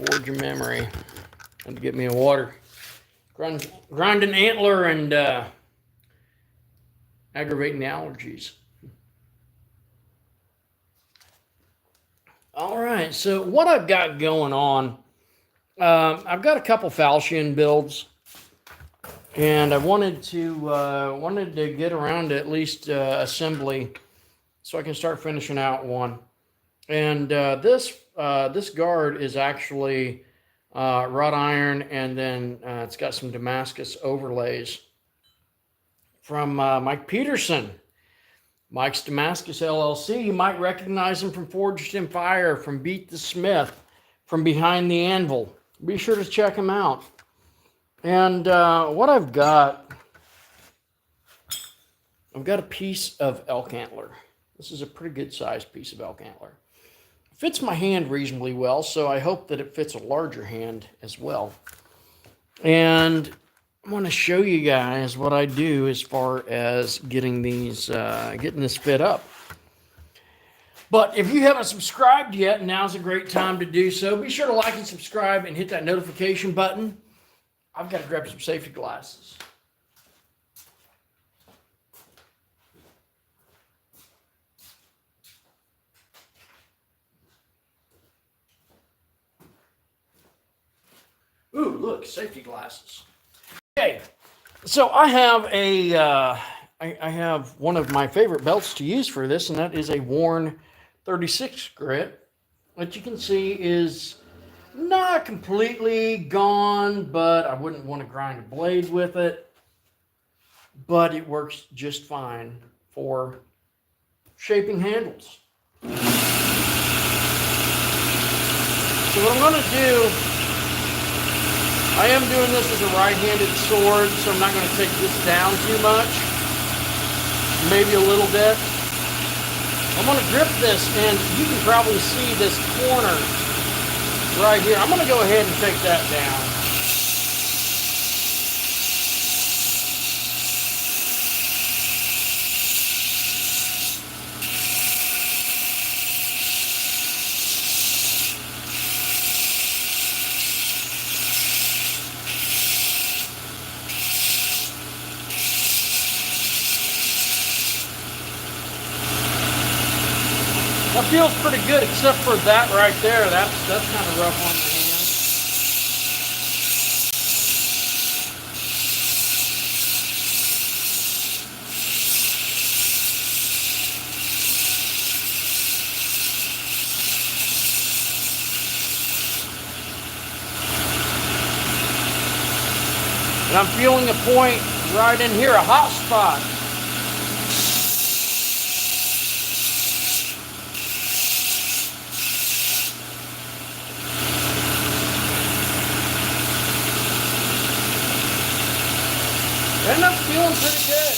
forge a memory. Had to get me a water. Grinding antler and aggravating allergies. All right, so what I've got going on, I've got a couple falchion builds, and I wanted to get around to at least assembly, so I can start finishing out one. And this guard is actually wrought iron, and then it's got some Damascus overlays from Mike Peterson. Mike's Damascus LLC. You might recognize him from Forged in Fire, from Beat the Smith, from Behind the Anvil. Be sure to check him out. And what I've got a piece of elk antler. This is a pretty good sized piece of elk antler. It fits my hand reasonably well, so I hope that it fits a larger hand as well. And I want to show you guys what I do as far as getting these, getting this fit up. But if you haven't subscribed yet, now's a great time to do so. Be sure to like and subscribe and hit that notification button. I've got to grab some safety glasses. Ooh, look, safety glasses. Okay, so I have I have one of my favorite belts to use for this, and that is a worn 36 grit, which you can see is not completely gone, but I wouldn't want to grind a blade with it. But it works just fine for shaping handles. So what I'm going to do, I am doing this as a right-handed sword, so I'm not going to take this down too much. Maybe a little bit. I'm going to grip this, and you can probably see this corner right here. I'm going to go ahead and take that down. That feels pretty good, except for that right there. That's kind of rough on the hand. And I'm feeling a point right in here, a hot spot. And I'm feeling pretty good.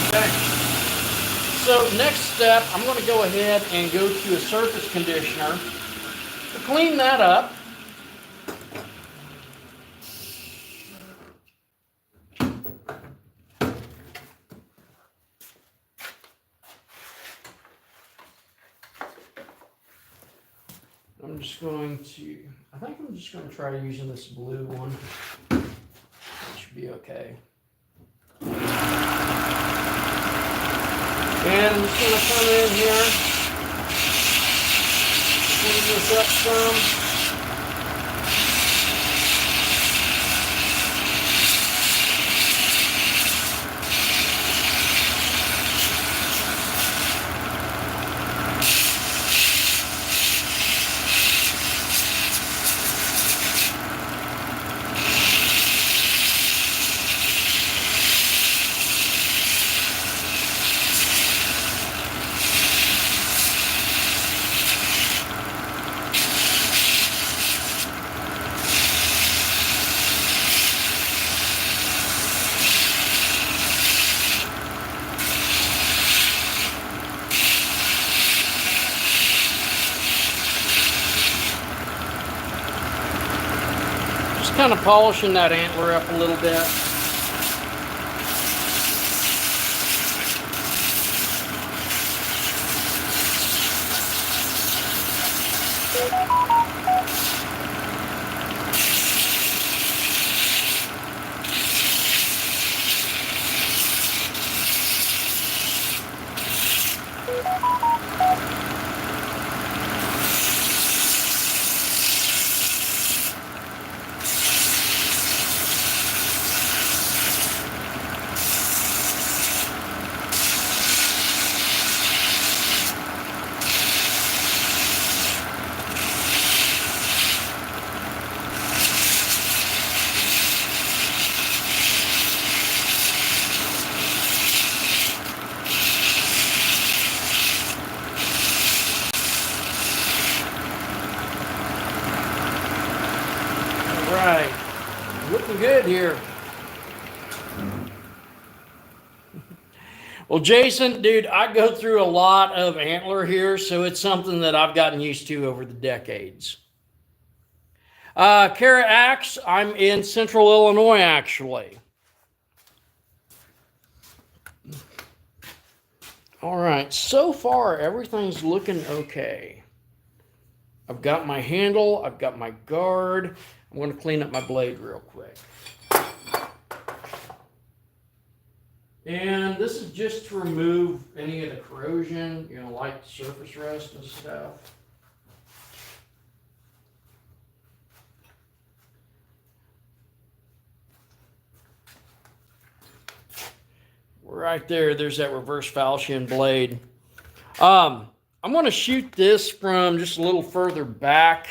Okay. So next step, I'm going to go ahead and go to a surface conditioner to clean that up. I'm just going to, I think I'm just going to try using this blue one. It should be okay. And I'm just going to come in here, clean this up some. Kind of polishing that antler up a little bit. Right. Looking good here. Well, Jason, dude, I go through a lot of antler here, so it's something that I've gotten used to over the decades. Kara Axe, I'm in Central Illinois, actually. All right, so far, everything's looking okay. I've got my handle, I've got my guard. I'm going to clean up my blade real quick. And this is just to remove any of the corrosion, you know, like surface rust and stuff. Right there, there's that reverse falchion blade. I'm going to shoot this from just a little further back.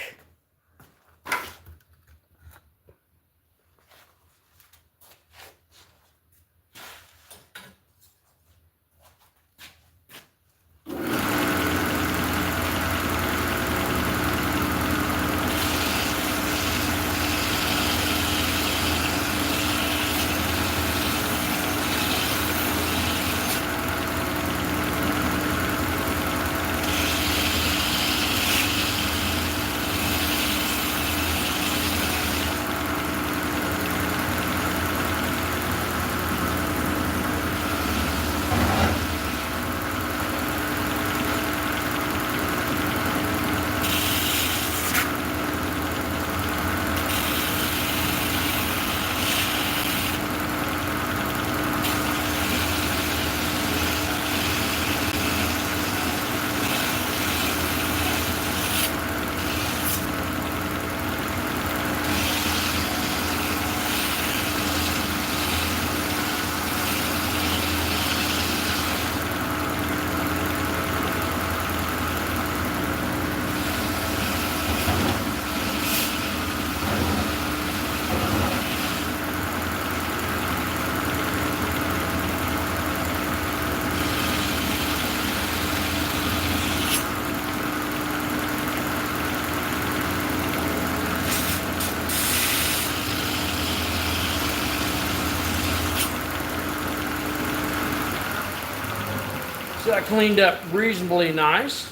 So that cleaned up reasonably nice.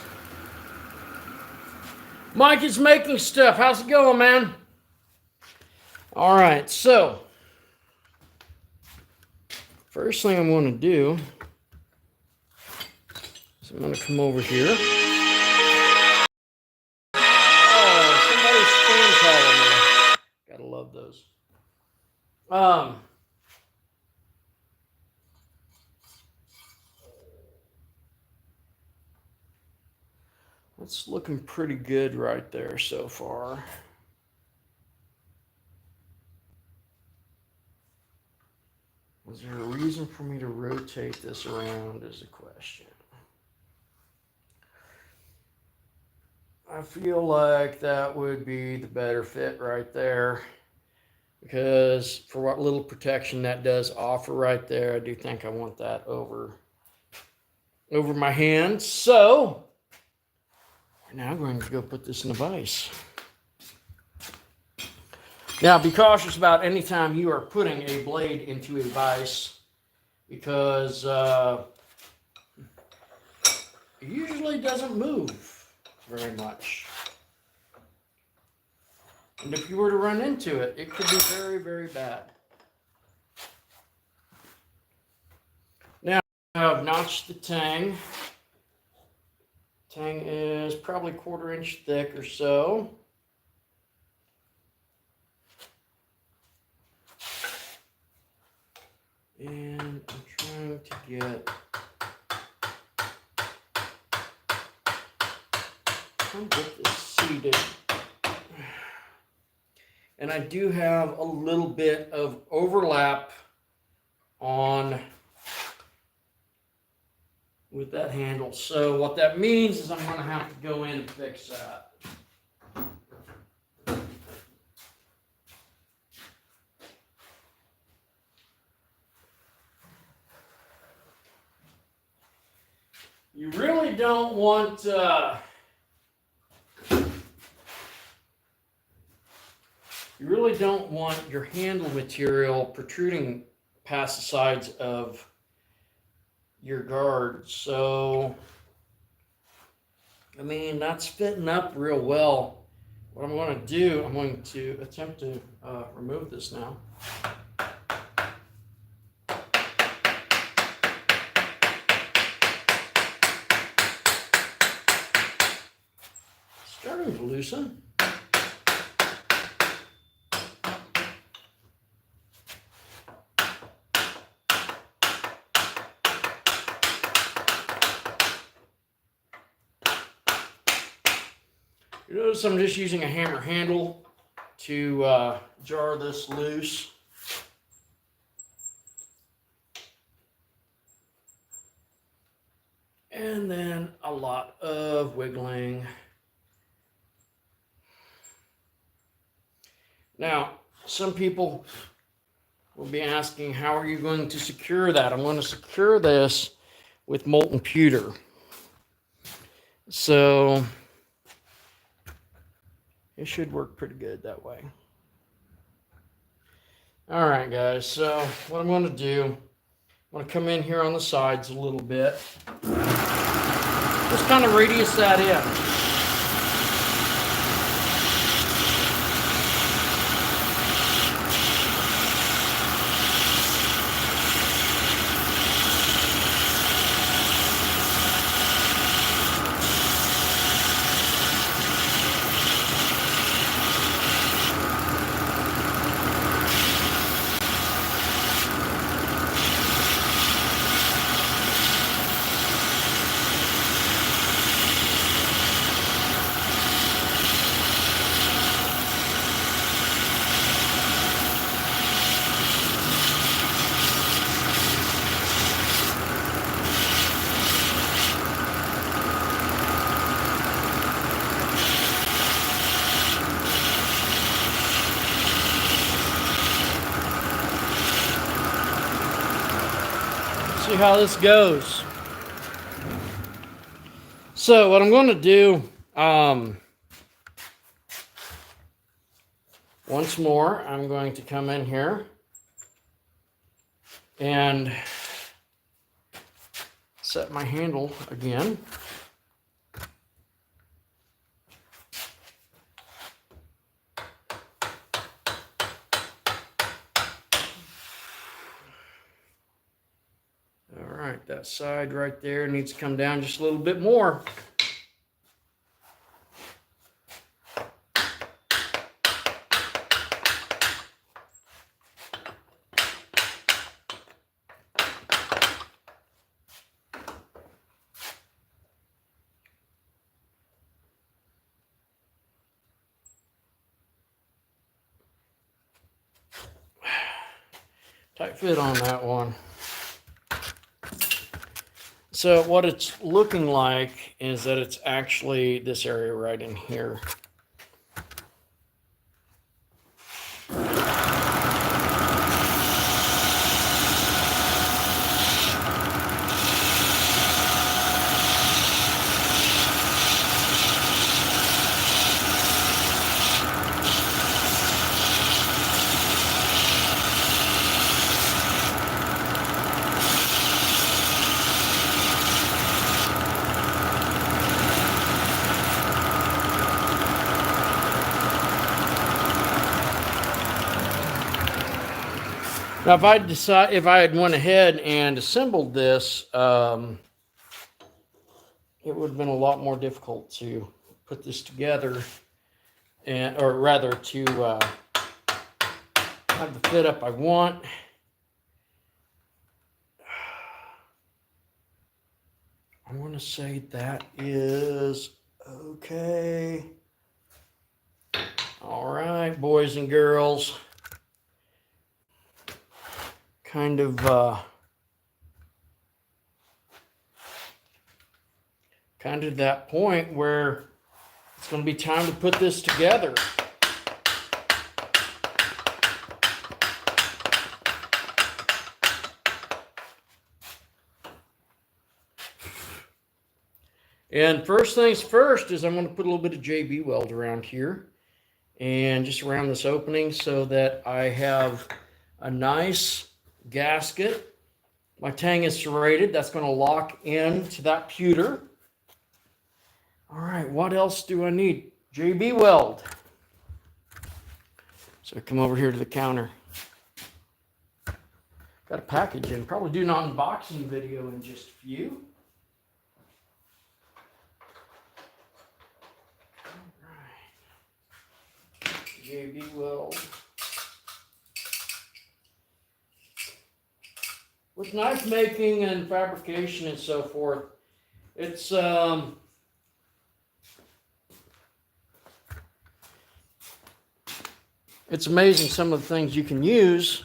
Mike is making stuff. How's it going, man? All right, so first thing I'm going to do is I'm going to come over here. Oh, somebody's spam calling me. Gotta love those. That's looking pretty good right there so far. Was there a reason for me to rotate this around is a question. I feel like that would be the better fit right there, because for what little protection that does offer right there, I do think I want that over my hand. So we're now going to go put this in a vise. Now, be cautious about any time you are putting a blade into a vise, because it usually doesn't move very much. And if you were to run into it, it could be very, very bad. Now, I've notched the tang Tang is probably 1/4 inch thick or so. And I'm trying to get this seated. And I do have a little bit of overlap on with that handle. So what that means is I'm going to have to go in and fix that. You really don't want your handle material protruding past the sides of your guard. So, I mean, that's fitting up real well. What I'm going to do, I'm going to attempt to remove this now. Starting to loosen. You notice I'm just using a hammer handle to jar this loose. And then a lot of wiggling. Now, some people will be asking, how are you going to secure that? I'm going to secure this with molten pewter. So it should work pretty good that way. All right, guys, so what I'm going to do, I'm going to come in here on the sides a little bit. Just kind of radius that in. See how this goes. So what I'm going to do, once more, I'm going to come in here and set my handle again. All right, that side right there needs to come down just a little bit more. Tight fit on that one. So what it's looking like is that it's actually this area right in here. Now, if I had went ahead and assembled this it would have been a lot more difficult to put this together, and or rather to have the fit up I want. I want to say that is okay. All right, boys and girls. Kind of that point where it's going to be time to put this together. And first things first is I'm going to put a little bit of JB weld around here and just around this opening so that I have a nice gasket. My tang is serrated. That's going to lock into that pewter. All right, what else do I need? JB weld. So I come over here to the counter. Got a package in. Probably do an unboxing video in just a few. All right. JB weld. With knife making and fabrication and so forth, it's amazing some of the things you can use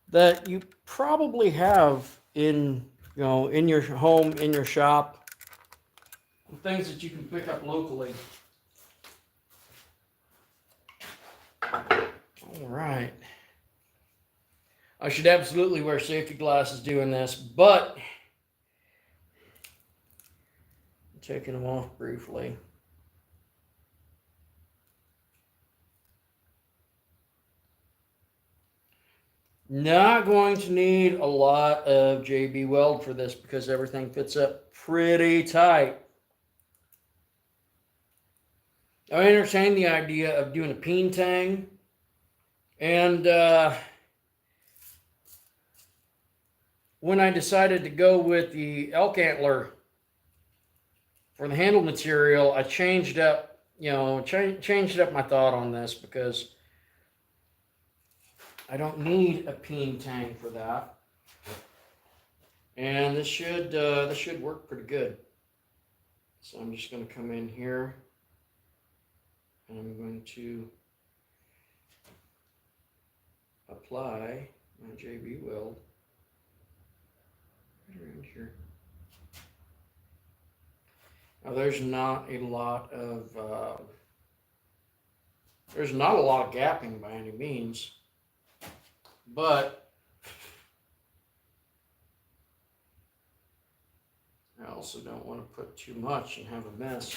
that you probably have in your home, in your shop, things that you can pick up locally. All right. I should absolutely wear safety glasses doing this, but I'm taking them off briefly. Not going to need a lot of JB weld for this because everything fits up pretty tight. I entertained the idea of doing a peen tang, and when I decided to go with the elk antler for the handle material, I changed up, changed up my thought on this because I don't need a peen tang for that, and this should work pretty good. So I'm just going to come in here, and I'm going to apply my JB weld right around here. Now there's not a lot of gapping by any means, but I also don't want to put too much and have a mess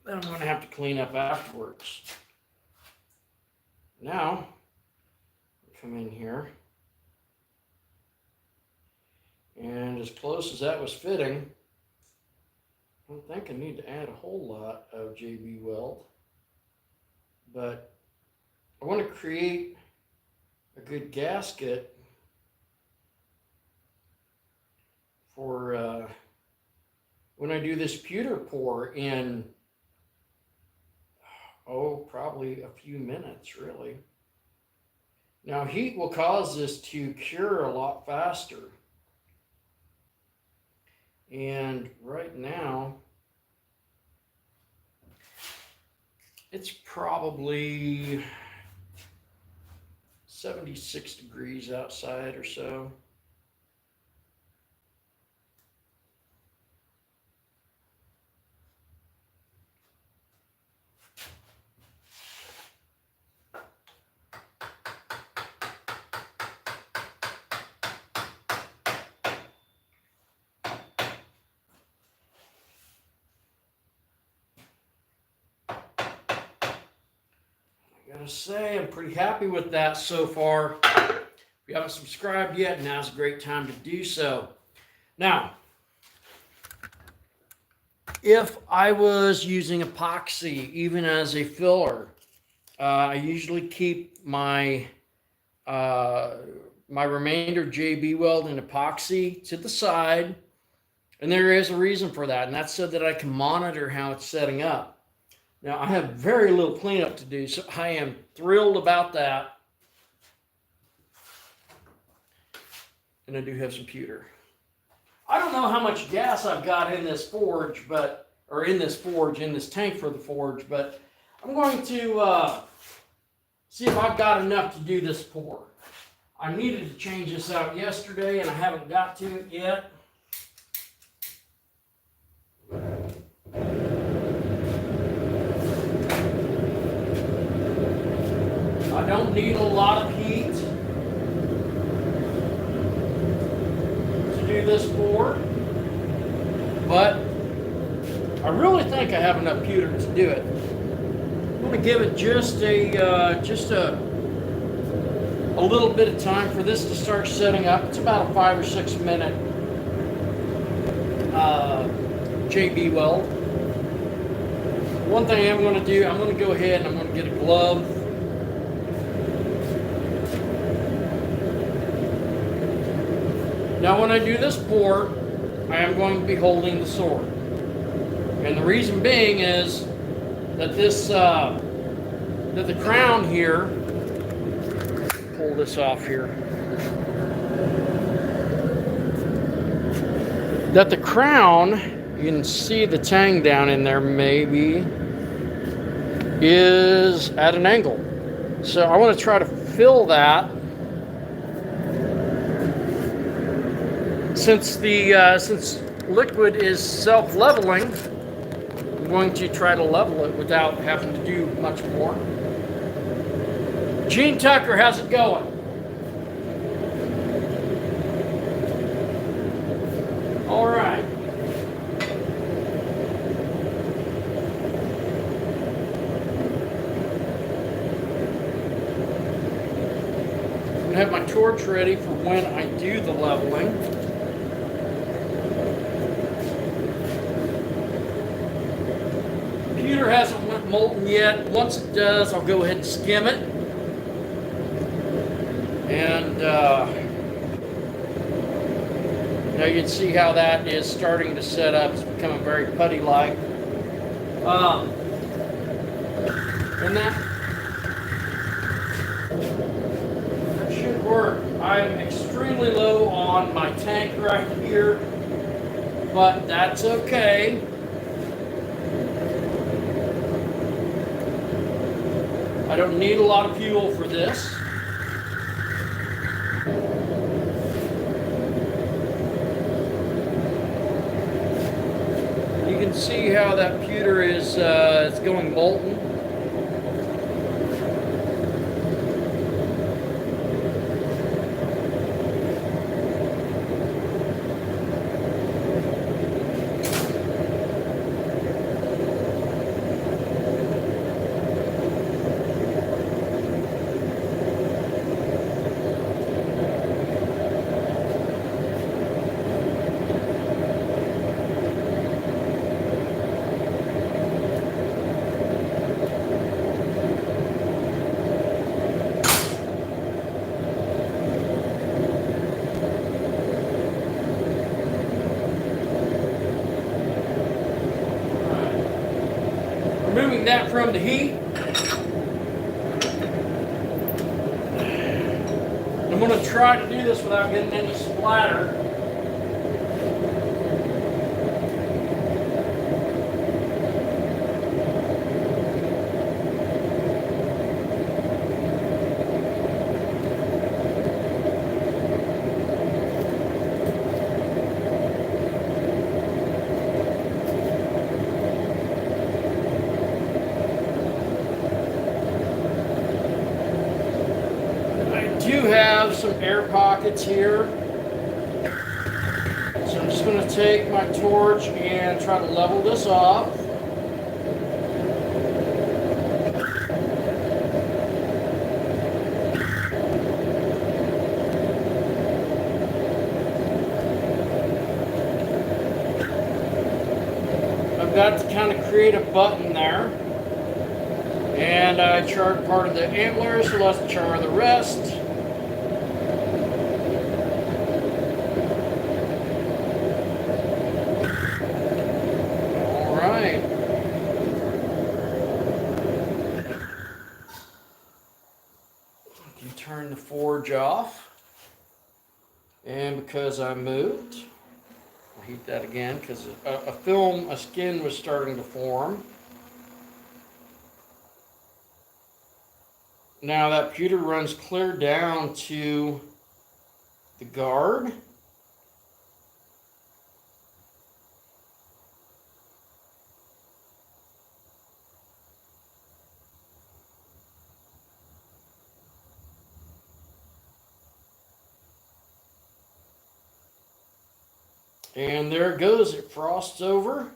that I'm going to have to clean up afterwards. Now, come in here, and as close as that was fitting, I don't think I need to add a whole lot of JB weld, but I want to create a good gasket for when I do this pewter pour in, probably a few minutes, really. Now, heat will cause this to cure a lot faster. And right now, it's probably 76 degrees outside or so. I gotta say, I'm pretty happy with that so far. If you haven't subscribed yet, now's a great time to do so. Now, if I was using epoxy, even as a filler, I usually keep my my remainder JB weld and epoxy to the side. And there is a reason for that, and that's so that I can monitor how it's setting up. Now, I have very little cleanup to do, so I am thrilled about that. And I do have some pewter. I don't know how much gas I've got in this forge, in this tank for the forge, but I'm going to see if I've got enough to do this pour. I needed to change this out yesterday, and I haven't got to it yet. I don't need a lot of heat to do this pour, but I really think I have enough pewter to do it. I'm going to give it just a little bit of time for this to start setting up. It's about a 5 or 6 minute JB weld. One thing I'm going to do, I'm going to go ahead and I'm going to get a glove. Now when I do this pour, I am going to be holding the sword. And the reason being is that that the crown here, pull this off here, that the crown, you can see the tang down in there maybe, is at an angle. So I want to try to fill that. Since liquid is self-leveling, I'm going to try to level it without having to do much more. Gene Tucker, how's it going? All right. I'm going to have my torch ready for when I do the leveling. Pewter hasn't went molten yet. Once it does, I'll go ahead and skim it. And now you can see how that is starting to set up. It's becoming very putty-like. And that should work. I'm extremely low on my tank right here, but that's okay. I don't need a lot of fuel for this. You can see how that pewter is it's going molten. Removing that from the heat. I'm going to try to do this without getting any splatter. Have some air pockets here, so I'm just going to take my torch and try to level this off. I've got to kind of create a button there, and I charred part of the antler, so let's char the rest. forge off. And because I moved, I'll heat that again because a skin was starting to form. Now that pewter runs clear down to the guard. And there it goes, it frosts over,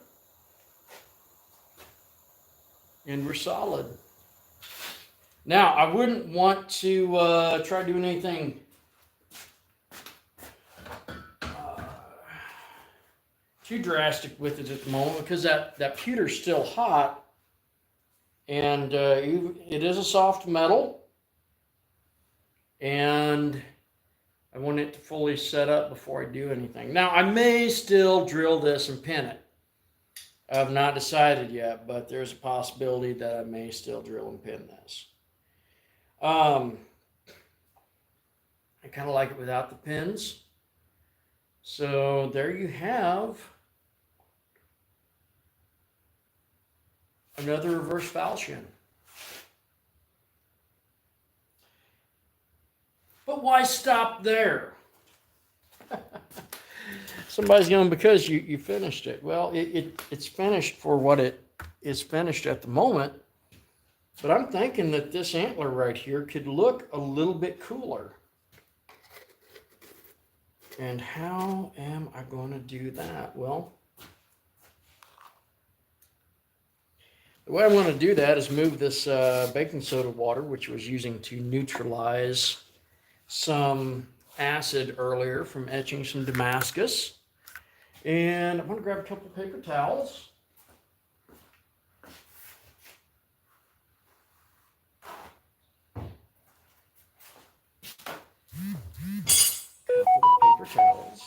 and we're solid. Now, I wouldn't want to try doing anything too drastic with it at the moment because that pewter's still hot, and it is a soft metal, and I want it to fully set up before I do anything. Now, I may still drill this and pin it. I've not decided yet, but there's a possibility that I may still drill and pin this. I kind of like it without the pins. So there you have another reverse falchion. But why stop there? Somebody's going, because you finished it. Well, it's finished for what it is finished at the moment. But I'm thinking that this antler right here could look a little bit cooler. And how am I going to do that? Well, the way I want to do that is move this baking soda water, which I was using to neutralize some acid earlier from etching some Damascus. And I'm going to grab a couple of paper towels. Paper towels.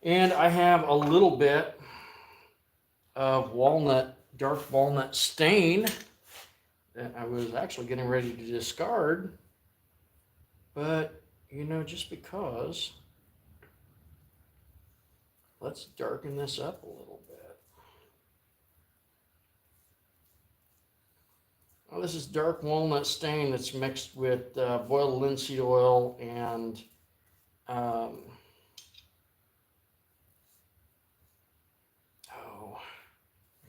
And I have a little bit of dark walnut stain that I was actually getting ready to discard. But, just because, let's darken this up a little bit. Oh, this is dark walnut stain that's mixed with boiled linseed oil and I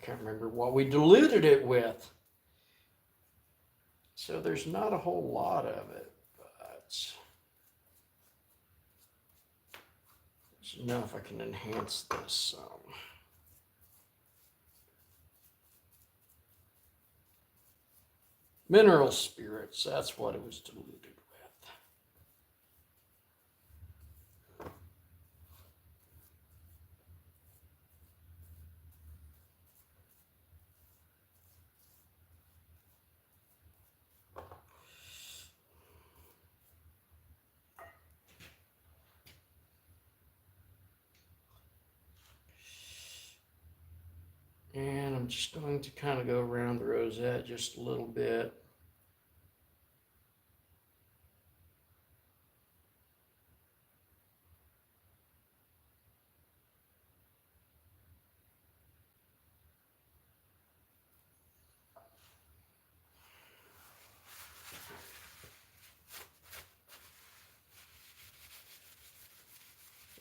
can't remember what we diluted it with. So there's not a whole lot of it, but there's enough I can enhance this some. Mineral spirits, that's what it was diluted with. And I'm just going to kind of go around the rosette just a little bit.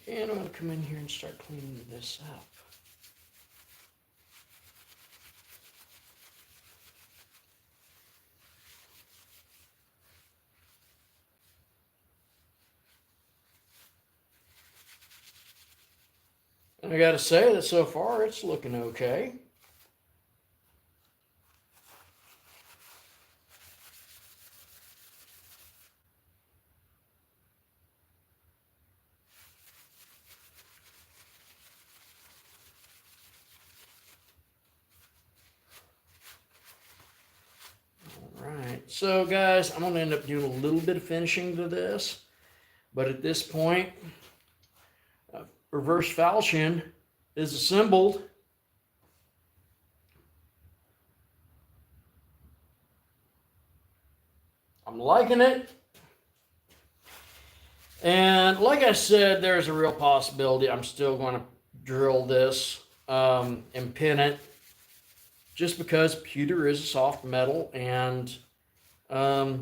And I'm going to come in here and start cleaning this up. And I got to say that so far it's looking okay. So guys, I'm going to end up doing a little bit of finishing to this, but at this point, reverse falchion is assembled. I'm liking it. And like I said, there's a real possibility I'm still going to drill this and pin it, just because pewter is a soft metal. And I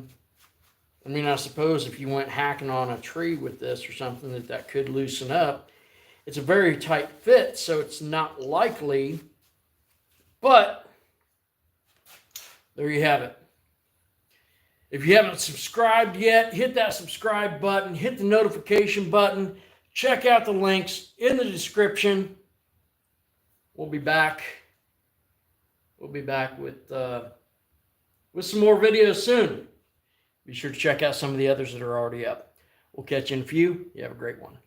mean, I suppose if you went hacking on a tree with this or something, that could loosen up. It's a very tight fit, so it's not likely, but there you have it. If you haven't subscribed yet, hit that subscribe button, hit the notification button, check out the links in the description. We'll be back. We'll be back with some more videos soon. Be sure to check out some of the others that are already up. We'll catch you in a few. You have a great one.